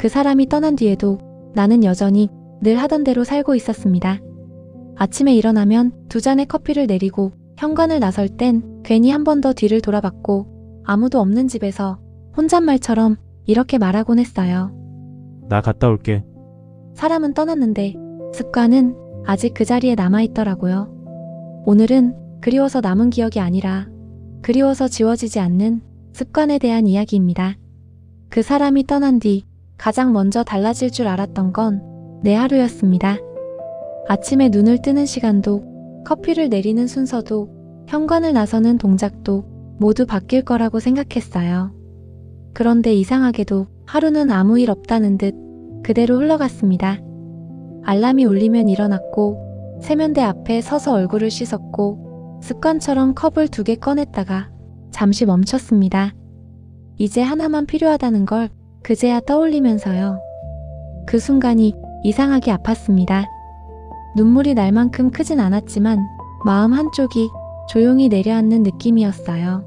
그 사람이 떠난 뒤에도 나는 여전히 늘 하던 대로 살고 있었습니다. 아침에 일어나면 2잔의 커피를 내리고 현관을 나설 땐 괜히 한 번 더 뒤를 돌아봤고 아무도 없는 집에서 혼잣말처럼 이렇게 말하곤 했어요. 나 갔다 올게. 사람은 떠났는데 습관은 아직 그 자리에 남아있더라고요. 오늘은 그리워서 남은 기억이 아니라 그리워서 지워지지 않는 습관에 대한 이야기입니다. 그 사람이 떠난 뒤 가장 먼저 달라질 줄 알았던 건 내 하루였습니다. 아침에 눈을 뜨는 시간도, 커피를 내리는 순서도, 현관을 나서는 동작도 모두 바뀔 거라고 생각했어요. 그런데 이상하게도 하루는 아무 일 없다는 듯 그대로 흘러갔습니다. 알람이 울리면 일어났고 세면대 앞에 서서 얼굴을 씻었고 습관처럼 컵을 2개 꺼냈다가 잠시 멈췄습니다. 이제 하나만 필요하다는 걸 그제야 떠올리면서요. 그 순간이 이상하게 아팠습니다. 눈물이 날 만큼 크진 않았지만 마음 한쪽이 조용히 내려앉는 느낌이었어요.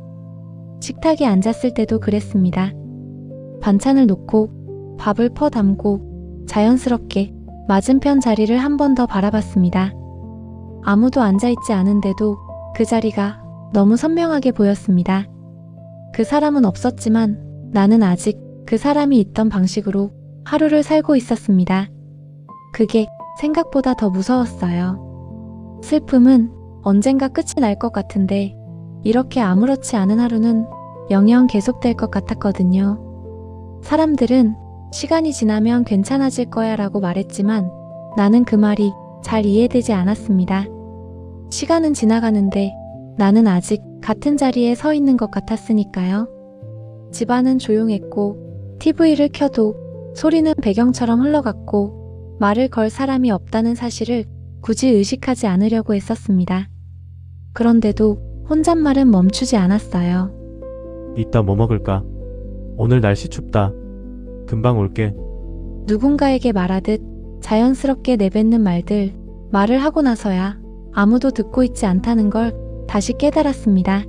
식탁에 앉았을 때도 그랬습니다. 반찬을 놓고 밥을 퍼 담고 자연스럽게 맞은편 자리를 한 번 더 바라봤습니다. 아무도 앉아있지 않은데도 그 자리가 너무 선명하게 보였습니다. 그 사람은 없었지만 나는 아직 그 사람이 있던 방식으로 하루를 살고 있었습니다. 그게 생각보다 더 무서웠어요. 슬픔은 언젠가 끝이 날 것 같은데 이렇게 아무렇지 않은 하루는 영영 계속될 것 같았거든요. 사람들은 시간이 지나면 괜찮아질 거야 라고 말했지만 나는 그 말이 잘 이해되지 않았습니다. 시간은 지나가는데 나는 아직 같은 자리에 서 있는 것 같았으니까요. 집안은 조용했고 TV를 켜도 소리는 배경처럼 흘러갔고 말을 걸 사람이 없다는 사실을 굳이 의식하지 않으려고 했었습니다. 그런데도 혼잣말은 멈추지 않았어요. 이따 뭐 먹을까? 오늘 날씨 춥다. 금방 올게. 누군가에게 말하듯 자연스럽게 내뱉는 말들, 말을 하고 나서야 아무도 듣고 있지 않다는 걸 다시 깨달았습니다.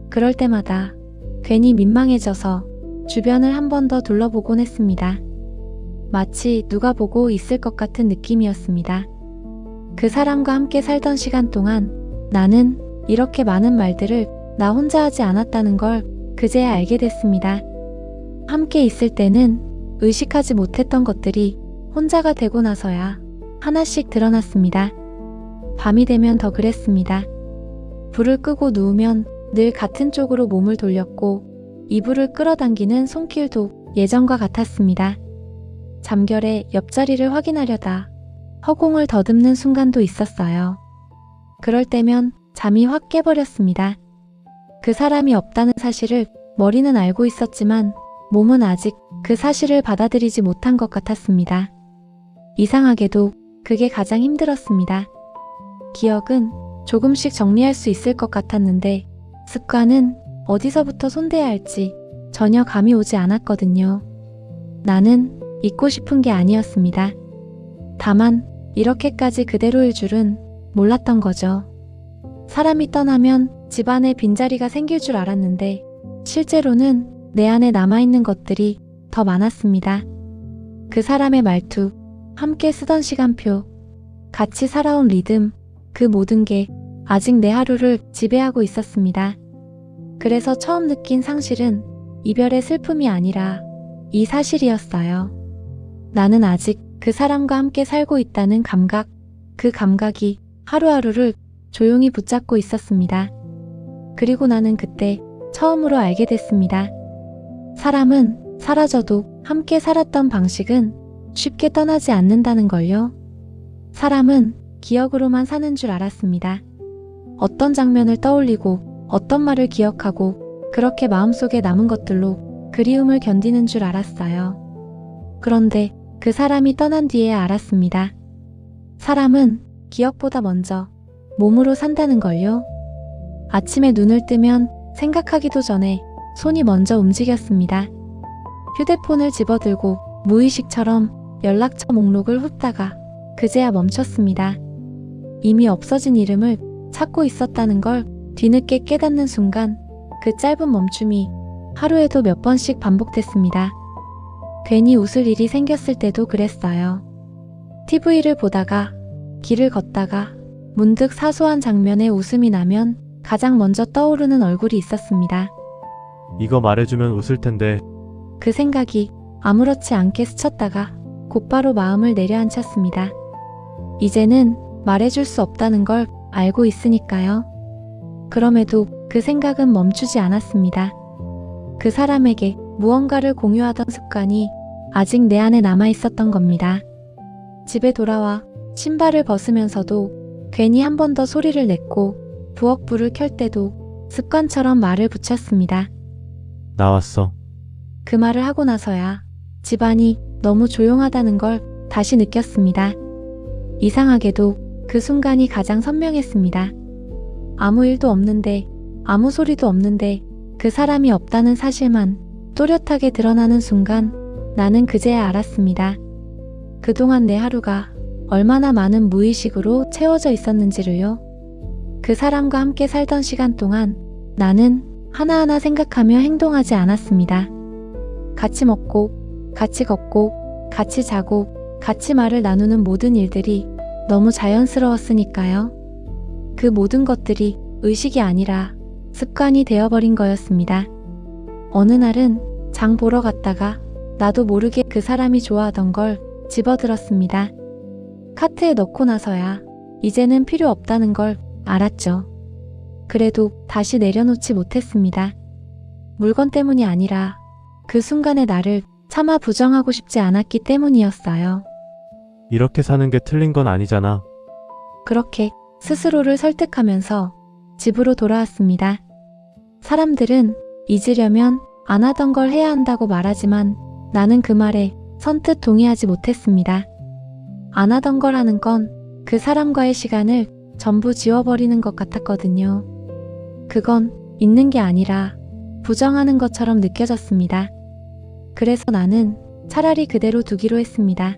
그럴 때마다 괜히 민망해져서 주변을 한 번 더 둘러보곤 했습니다. 마치 누가 보고 있을 것 같은 느낌이었습니다. 그 사람과 함께 살던 시간 동안 나는 이렇게 많은 말들을 나 혼자 하지 않았다는 걸 그제야 알게 됐습니다. 함께 있을 때는 의식하지 못했던 것들이 혼자가 되고 나서야 하나씩 드러났습니다. 밤이 되면 더 그랬습니다. 불을 끄고 누우면 늘 같은 쪽으로 몸을 돌렸고 이불을 끌어당기는 손길도 예전과 같았습니다. 잠결에 옆자리를 확인하려다 허공을 더듬는 순간도 있었어요. 그럴 때면 잠이 확 깨버렸습니다. 그 사람이 없다는 사실을 머리는 알고 있었지만 몸은 아직 그 사실을 받아들이지 못한 것 같았습니다. 이상하게도 그게 가장 힘들었습니다. 기억은 조금씩 정리할 수 있을 것 같았는데 습관은 어디서부터 손대야 할지 전혀 감이 오지 않았거든요. 나는 잊고 싶은 게 아니었습니다. 다만 이렇게까지 그대로일 줄은 몰랐던 거죠. 사람이 떠나면 집안에 빈자리가 생길 줄 알았는데 실제로는 내 안에 남아있는 것들이 더 많았습니다. 그 사람의 말투, 함께 쓰던 시간표, 같이 살아온 리듬, 그 모든 게 아직 내 하루를 지배하고 있었습니다. 그래서 처음 느낀 상실은 이별의 슬픔이 아니라 이 사실이었어요. 나는 아직 그 사람과 함께 살고 있다는 감각, 그 감각이 하루하루를 조용히 붙잡고 있었습니다. 그리고 나는 그때 처음으로 알게 됐습니다. 사람은 사라져도 함께 살았던 방식은 쉽게 떠나지 않는다는 걸요. 사람은 기억으로만 사는 줄 알았습니다. 어떤 장면을 떠올리고 어떤 말을 기억하고 그렇게 마음속에 남은 것들로 그리움을 견디는 줄 알았어요. 그런데 그 사람이 떠난 뒤에 알았습니다. 사람은 기억보다 먼저 몸으로 산다는 걸요. 아침에 눈을 뜨면 생각하기도 전에 손이 먼저 움직였습니다. 휴대폰을 집어들고 무의식처럼 연락처 목록을 훑다가 그제야 멈췄습니다. 이미 없어진 이름을 찾고 있었다는 걸 뒤늦게 깨닫는 순간 그 짧은 멈춤이 하루에도 몇 번씩 반복됐습니다. 괜히 웃을 일이 생겼을 때도 그랬어요. TV를 보다가, 길을 걷다가, 문득 사소한 장면에 웃음이 나면 가장 먼저 떠오르는 얼굴이 있었습니다. 이거 말해주면 웃을 텐데. 그 생각이 아무렇지 않게 스쳤다가 곧바로 마음을 내려앉혔습니다. 이제는 말해줄 수 없다는 걸 알고 있으니까요. 그럼에도 그 생각은 멈추지 않았습니다. 그 사람에게 무언가를 공유하던 습관이 아직 내 안에 남아 있었던 겁니다. 집에 돌아와 신발을 벗으면서도 괜히 한 번 더 소리를 냈고 부엌 불을 켤 때도 습관처럼 말을 붙였습니다. 나왔어. 그 말을 하고 나서야 집안이 너무 조용하다는 걸 다시 느꼈습니다. 이상하게도 그 순간이 가장 선명했습니다. 아무 일도 없는데, 아무 소리도 없는데 그 사람이 없다는 사실만 또렷하게 드러나는 순간 나는 그제야 알았습니다. 그동안 내 하루가 얼마나 많은 무의식으로 채워져 있었는지를요. 그 사람과 함께 살던 시간 동안 나는 하나하나 생각하며 행동하지 않았습니다. 같이 먹고, 같이 걷고, 같이 자고, 같이 말을 나누는 모든 일들이 너무 자연스러웠으니까요. 그 모든 것들이 의식이 아니라 습관이 되어버린 거였습니다. 어느 날은 장 보러 갔다가 나도 모르게 그 사람이 좋아하던 걸 집어들었습니다. 카트에 넣고 나서야 이제는 필요 없다는 걸 알았죠. 그래도 다시 내려놓지 못했습니다. 물건 때문이 아니라 그 순간의 나를 차마 부정하고 싶지 않았기 때문이었어요. 이렇게 사는 게 틀린 건 아니잖아. 그렇게 스스로를 설득하면서 집으로 돌아왔습니다. 사람들은 잊으려면 안 하던 걸 해야 한다고 말하지만 나는 그 말에 선뜻 동의하지 못했습니다. 안 하던 걸 하는 건 그 사람과의 시간을 전부 지워버리는 것 같았거든요. 그건 잊는 게 아니라 부정하는 것처럼 느껴졌습니다. 그래서 나는 차라리 그대로 두기로 했습니다.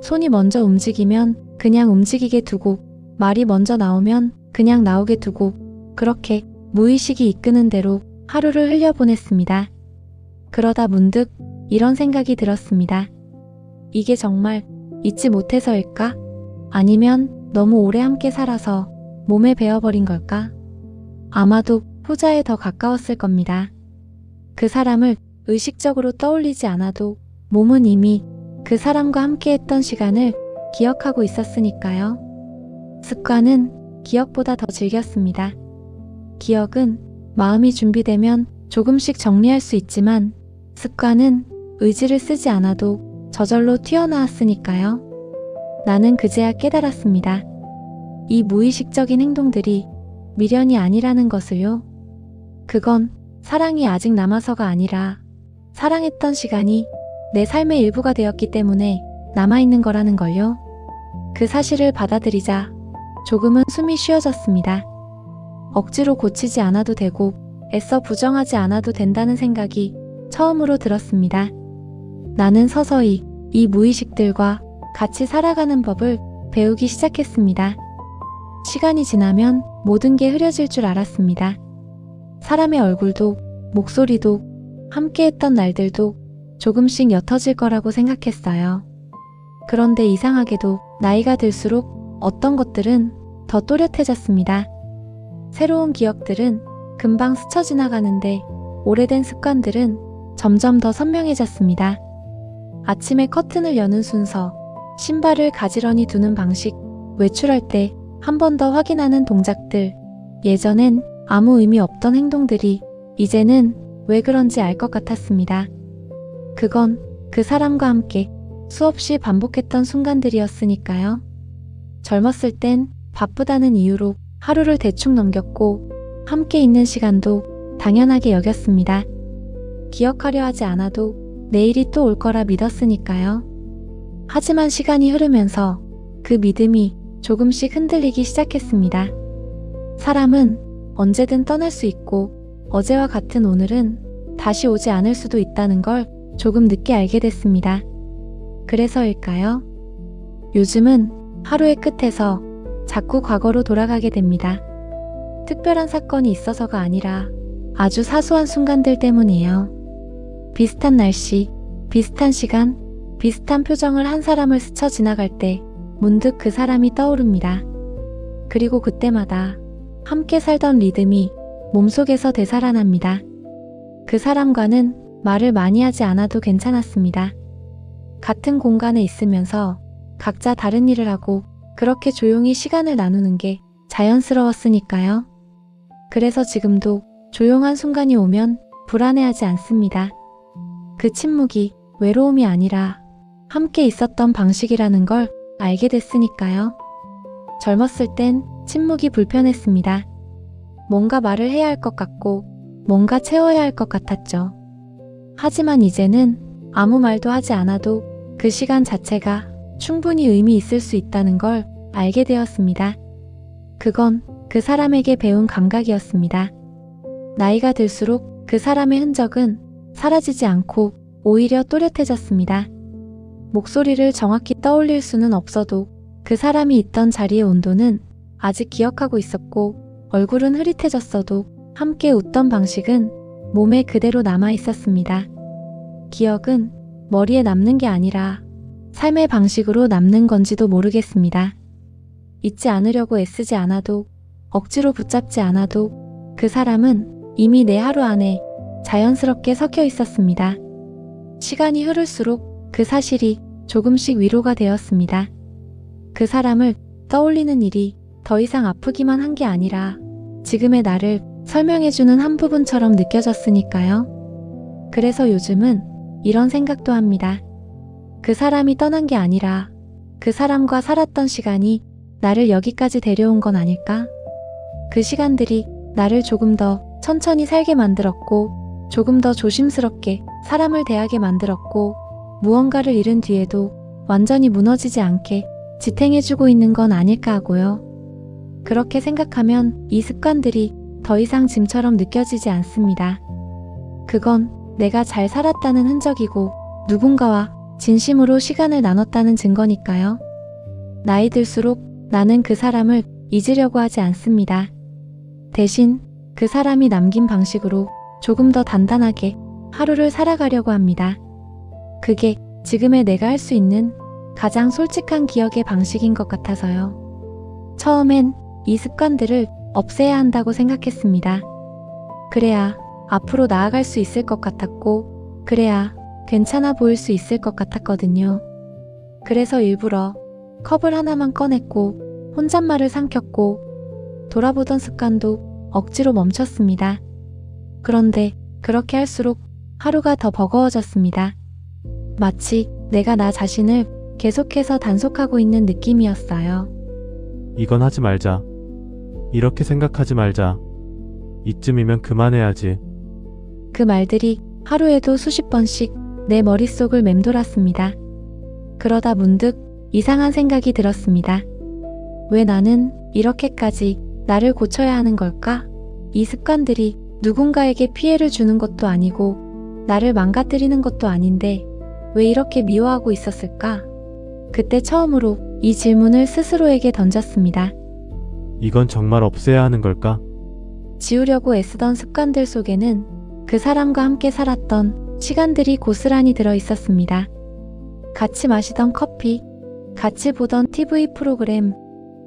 손이 먼저 움직이면 그냥 움직이게 두고, 말이 먼저 나오면 그냥 나오게 두고, 그렇게 무의식이 이끄는 대로 하루를 흘려보냈습니다. 그러다 문득 이런 생각이 들었습니다. 이게 정말 잊지 못해서일까? 아니면 너무 오래 함께 살아서 몸에 배어버린 걸까? 아마도 후자에 더 가까웠을 겁니다. 그 사람을 의식적으로 떠올리지 않아도 몸은 이미 그 사람과 함께 했던 시간을 기억하고 있었으니까요. 습관은 기억보다 더 즐겼습니다. 기억은 마음이 준비되면 조금씩 정리할 수 있지만 습관은 의지를 쓰지 않아도 저절로 튀어나왔으니까요. 나는 그제야 깨달았습니다. 이 무의식적인 행동들이 미련이 아니라는 것을요. 그건 사랑이 아직 남아서가 아니라 사랑했던 시간이 내 삶의 일부가 되었기 때문에 남아있는 거라는 걸요. 그 사실을 받아들이자 조금은 숨이 쉬어졌습니다. 억지로 고치지 않아도 되고 애써 부정하지 않아도 된다는 생각이 처음으로 들었습니다. 나는 서서히 이 무의식들과 같이 살아가는 법을 배우기 시작했습니다. 시간이 지나면 모든 게 흐려질 줄 알았습니다. 사람의 얼굴도 목소리도 함께했던 날들도 조금씩 옅어질 거라고 생각했어요. 그런데 이상하게도 나이가 들수록 어떤 것들은 더 또렷해졌습니다. 새로운 기억들은 금방 스쳐 지나가는데 오래된 습관들은 점점 더 선명해졌습니다. 아침에 커튼을 여는 순서, 신발을 가지런히 두는 방식, 외출할 때 한 번 더 확인하는 동작들, 예전엔 아무 의미 없던 행동들이 이제는 왜 그런지 알 것 같았습니다. 그건 그 사람과 함께 수없이 반복했던 순간들이었으니까요. 젊었을 땐 바쁘다는 이유로 하루를 대충 넘겼고 함께 있는 시간도 당연하게 여겼습니다. 기억하려 하지 않아도 내일이 또 올 거라 믿었으니까요. 하지만 시간이 흐르면서 그 믿음이 조금씩 흔들리기 시작했습니다. 사람은 언제든 떠날 수 있고 어제와 같은 오늘은 다시 오지 않을 수도 있다는 걸 조금 늦게 알게 됐습니다. 그래서일까요? 요즘은 하루의 끝에서 자꾸 과거로 돌아가게 됩니다. 특별한 사건이 있어서가 아니라 아주 사소한 순간들 때문이에요. 비슷한 날씨, 비슷한 시간, 비슷한 표정을 한 사람을 스쳐 지나갈 때 문득 그 사람이 떠오릅니다. 그리고 그때마다 함께 살던 리듬이 몸속에서 되살아납니다. 그 사람과는 말을 많이 하지 않아도 괜찮았습니다. 같은 공간에 있으면서 각자 다른 일을 하고 그렇게 조용히 시간을 나누는 게 자연스러웠으니까요. 그래서 지금도 조용한 순간이 오면 불안해하지 않습니다. 그 침묵이 외로움이 아니라 함께 있었던 방식이라는 걸 알게 됐으니까요. 젊었을 땐 침묵이 불편했습니다. 뭔가 말을 해야 할 것 같고 뭔가 채워야 할 것 같았죠. 하지만 이제는 아무 말도 하지 않아도 그 시간 자체가 충분히 의미 있을 수 있다는 걸 알게 되었습니다. 그건 그 사람에게 배운 감각이었습니다. 나이가 들수록 그 사람의 흔적은 사라지지 않고 오히려 또렷해졌습니다. 목소리를 정확히 떠올릴 수는 없어도 그 사람이 있던 자리의 온도는 아직 기억하고 있었고 얼굴은 흐릿해졌어도 함께 웃던 방식은 몸에 그대로 남아 있었습니다. 기억은 머리에 남는 게 아니라 삶의 방식으로 남는 건지도 모르겠습니다. 잊지 않으려고 애쓰지 않아도 억지로 붙잡지 않아도 그 사람은 이미 내 하루 안에 자연스럽게 섞여 있었습니다. 시간이 흐를수록 그 사실이 조금씩 위로가 되었습니다. 그 사람을 떠올리는 일이 더 이상 아프기만 한 게 아니라 지금의 나를 설명해주는 한 부분처럼 느껴졌으니까요. 그래서 요즘은 이런 생각도 합니다. 그 사람이 떠난 게 아니라 그 사람과 살았던 시간이 나를 여기까지 데려온 건 아닐까? 그 시간들이 나를 조금 더 천천히 살게 만들었고 조금 더 조심스럽게 사람을 대하게 만들었고 무언가를 잃은 뒤에도 완전히 무너지지 않게 지탱해주고 있는 건 아닐까 하고요. 그렇게 생각하면 이 습관들이 더 이상 짐처럼 느껴지지 않습니다. 그건 내가 잘 살았다는 흔적이고 누군가와 진심으로 시간을 나눴다는 증거니까요. 나이 들수록 나는 그 사람을 잊으려고 하지 않습니다. 대신 그 사람이 남긴 방식으로 조금 더 단단하게 하루를 살아가려고 합니다. 그게 지금의 내가 할 수 있는 가장 솔직한 기억의 방식인 것 같아서요. 처음엔 이 습관들을 없애야 한다고 생각했습니다. 그래야 앞으로 나아갈 수 있을 것 같았고, 그래야 괜찮아 보일 수 있을 것 같았거든요. 그래서 일부러 컵을 하나만 꺼냈고, 혼잣말을 삼켰고, 돌아보던 습관도 억지로 멈췄습니다. 그런데 그렇게 할수록 하루가 더 버거워졌습니다. 마치 내가 나 자신을 계속해서 단속하고 있는 느낌이었어요. 이건 하지 말자. 이렇게 생각하지 말자. 이쯤이면 그만해야지. 그 말들이 하루에도 수십 번씩 내 머릿속을 맴돌았습니다. 그러다 문득 이상한 생각이 들었습니다. 왜 나는 이렇게까지 나를 고쳐야 하는 걸까? 이 습관들이 누군가에게 피해를 주는 것도 아니고 나를 망가뜨리는 것도 아닌데 왜 이렇게 미워하고 있었을까? 그때 처음으로 이 질문을 스스로에게 던졌습니다. 이건 정말 없애야 하는 걸까? 지우려고 애쓰던 습관들 속에는 그 사람과 함께 살았던 시간들이 고스란히 들어 있었습니다. 같이 마시던 커피, 같이 보던 TV 프로그램,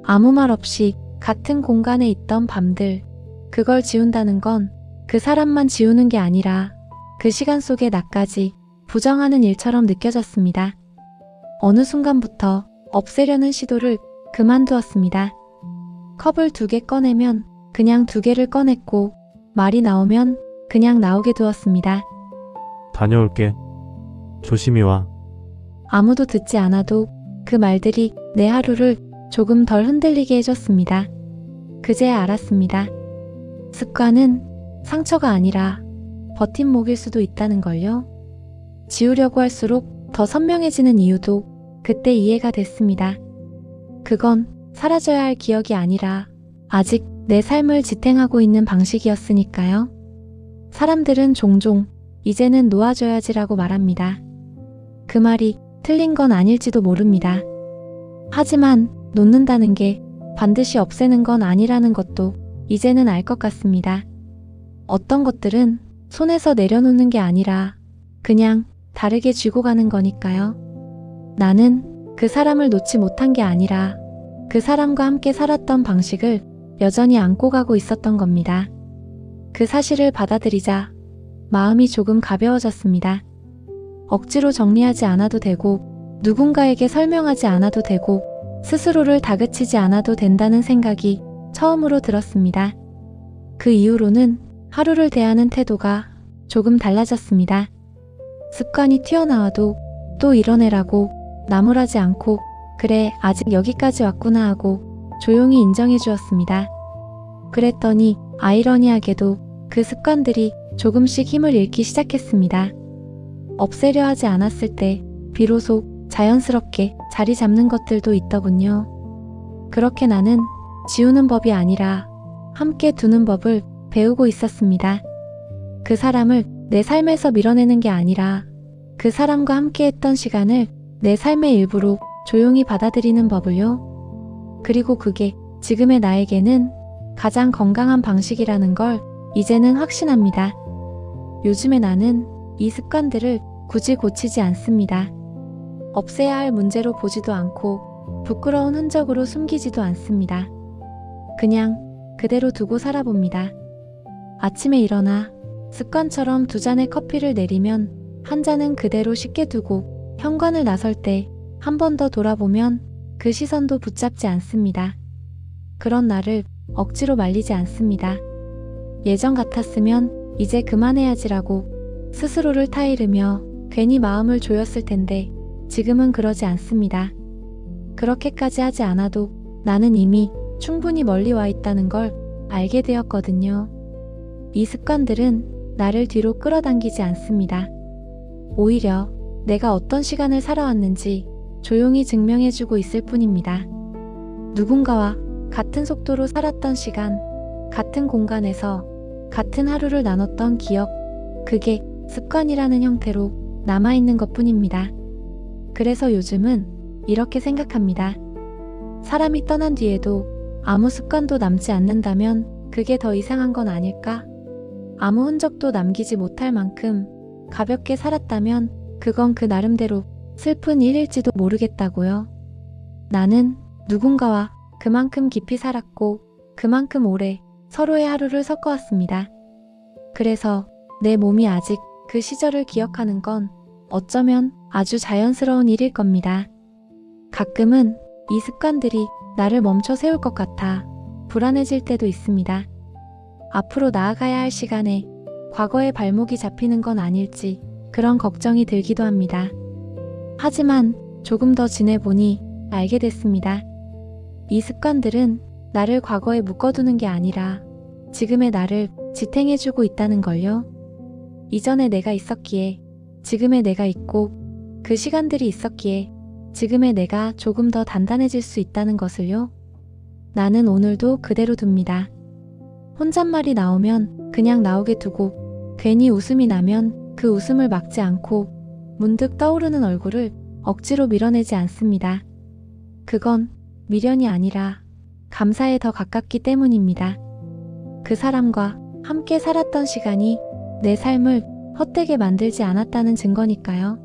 아무 말 없이 같은 공간에 있던 밤들. 그걸 지운다는 건 그 사람만 지우는 게 아니라 그 시간 속의 나까지 부정하는 일처럼 느껴졌습니다. 어느 순간부터 없애려는 시도를 그만두었습니다. 컵을 2개 꺼내면 그냥 2개를 꺼냈고 말이 나오면 그냥 나오게 두었습니다. 다녀올게. 조심히 와. 아무도 듣지 않아도 그 말들이 내 하루를 조금 덜 흔들리게 해줬습니다. 그제야 알았습니다. 습관은 상처가 아니라 버팀목일 수도 있다는 걸요. 지우려고 할수록 더 선명해지는 이유도 그때 이해가 됐습니다. 그건 사라져야 할 기억이 아니라 아직 내 삶을 지탱하고 있는 방식이었으니까요. 사람들은 종종 이제는 놓아줘야지라고 말합니다. 그 말이 틀린 건 아닐지도 모릅니다. 하지만 놓는다는 게 반드시 없애는 건 아니라는 것도 이제는 알 것 같습니다. 어떤 것들은 손에서 내려놓는 게 아니라 그냥 다르게 쥐고 가는 거니까요. 나는 그 사람을 놓지 못한 게 아니라 그 사람과 함께 살았던 방식을 여전히 안고 가고 있었던 겁니다. 그 사실을 받아들이자 마음이 조금 가벼워졌습니다. 억지로 정리하지 않아도 되고 누군가에게 설명하지 않아도 되고 스스로를 다그치지 않아도 된다는 생각이 처음으로 들었습니다. 그 이후로는 하루를 대하는 태도가 조금 달라졌습니다. 습관이 튀어나와도 또 이뤄내라고 나무라지 않고 그래 아직 여기까지 왔구나 하고 조용히 인정해 주었습니다. 그랬더니 아이러니하게도 그 습관들이 조금씩 힘을 잃기 시작했습니다. 없애려 하지 않았을 때 비로소 자연스럽게 자리 잡는 것들도 있더군요. 그렇게 나는 지우는 법이 아니라 함께 두는 법을 배우고 있었습니다. 그 사람을 내 삶에서 밀어내는 게 아니라 그 사람과 함께 했던 시간을 내 삶의 일부로 조용히 받아들이는 법을요. 그리고 그게 지금의 나에게는 가장 건강한 방식이라는 걸 이제는 확신합니다. 요즘에 나는 이 습관들을 굳이 고치지 않습니다. 없애야 할 문제로 보지도 않고 부끄러운 흔적으로 숨기지도 않습니다. 그냥 그대로 두고 살아봅니다. 아침에 일어나 습관처럼 2잔의 커피를 내리면 한 잔은 그대로 쉽게 두고 현관을 나설 때 한 번 더 돌아보면 그 시선도 붙잡지 않습니다. 그런 나를 억지로 말리지 않습니다. 예전 같았으면 이제 그만해야지라고 스스로를 타이르며 괜히 마음을 조였을 텐데 지금은 그러지 않습니다. 그렇게까지 하지 않아도 나는 이미 충분히 멀리 와 있다는 걸 알게 되었거든요. 이 습관들은 나를 뒤로 끌어당기지 않습니다. 오히려 내가 어떤 시간을 살아왔는지 조용히 증명해주고 있을 뿐입니다. 누군가와 같은 속도로 살았던 시간, 같은 공간에서 같은 하루를 나눴던 기억, 그게 습관이라는 형태로 남아있는 것 뿐입니다. 그래서 요즘은 이렇게 생각합니다. 사람이 떠난 뒤에도 아무 습관도 남지 않는다면 그게 더 이상한 건 아닐까? 아무 흔적도 남기지 못할 만큼 가볍게 살았다면 그건 그 나름대로 슬픈 일일지도 모르겠다고요. 나는 누군가와 그만큼 깊이 살았고 그만큼 오래 서로의 하루를 섞어왔습니다. 그래서 내 몸이 아직 그 시절을 기억하는 건 어쩌면 아주 자연스러운 일일 겁니다. 가끔은 이 습관들이 나를 멈춰 세울 것 같아 불안해질 때도 있습니다. 앞으로 나아가야 할 시간에 과거의 발목이 잡히는 건 아닐지 그런 걱정이 들기도 합니다. 하지만 조금 더 지내보니 알게 됐습니다. 이 습관들은 나를 과거에 묶어두는 게 아니라 지금의 나를 지탱해주고 있다는 걸요. 이전에 내가 있었기에 지금의 내가 있고 그 시간들이 있었기에 지금의 내가 조금 더 단단해질 수 있다는 것을요. 나는 오늘도 그대로 둡니다. 혼잣말이 나오면 그냥 나오게 두고 괜히 웃음이 나면 그 웃음을 막지 않고 문득 떠오르는 얼굴을 억지로 밀어내지 않습니다. 그건 미련이 아니라 감사에 더 가깝기 때문입니다. 그 사람과 함께 살았던 시간이 내 삶을 헛되게 만들지 않았다는 증거니까요.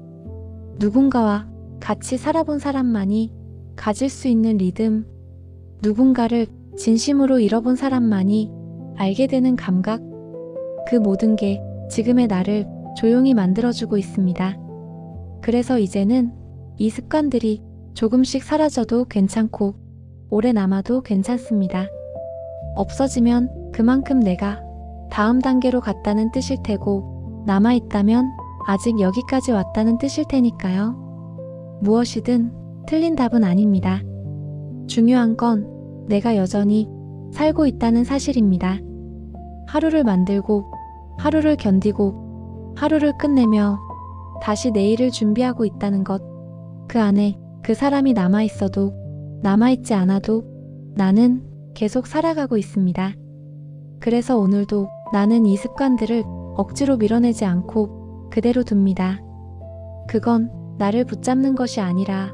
누군가와 같이 살아본 사람만이 가질 수 있는 리듬, 누군가를 진심으로 잃어본 사람만이 알게 되는 감각, 그 모든 게 지금의 나를 조용히 만들어주고 있습니다. 그래서 이제는 이 습관들이 조금씩 사라져도 괜찮고 오래 남아도 괜찮습니다. 없어지면 그만큼 내가 다음 단계로 갔다는 뜻일 테고 남아있다면 아직 여기까지 왔다는 뜻일 테니까요. 무엇이든 틀린 답은 아닙니다. 중요한 건 내가 여전히 살고 있다는 사실입니다. 하루를 만들고 하루를 견디고 하루를 끝내며 다시 내일을 준비하고 있다는 것. 그 안에 그 사람이 남아있어도 남아있지 않아도 나는 계속 살아가고 있습니다. 그래서 오늘도 나는 이 습관들을 억지로 밀어내지 않고 그대로 둡니다. 그건 나를 붙잡는 것이 아니라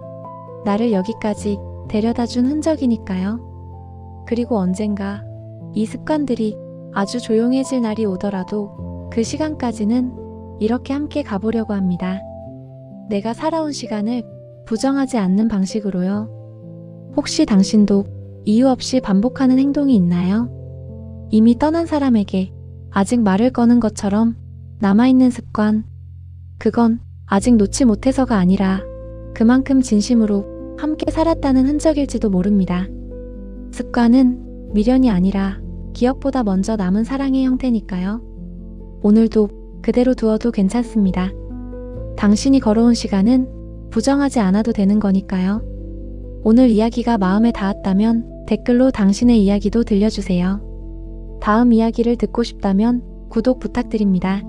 나를 여기까지 데려다준 흔적이니까요. 그리고 언젠가 이 습관들이 아주 조용해질 날이 오더라도 그 시간까지는 이렇게 함께 가보려고 합니다. 내가 살아온 시간을 부정하지 않는 방식으로요. 혹시 당신도 이유 없이 반복하는 행동이 있나요? 이미 떠난 사람에게 아직 말을 거는 것처럼 남아있는 습관. 그건 아직 놓지 못해서가 아니라 그만큼 진심으로 함께 살았다는 흔적일지도 모릅니다. 습관은 미련이 아니라 기억보다 먼저 남은 사랑의 형태니까요. 오늘도 그대로 두어도 괜찮습니다. 당신이 걸어온 시간은 부정하지 않아도 되는 거니까요. 오늘 이야기가 마음에 닿았다면 댓글로 당신의 이야기도 들려주세요. 다음 이야기를 듣고 싶다면 구독 부탁드립니다.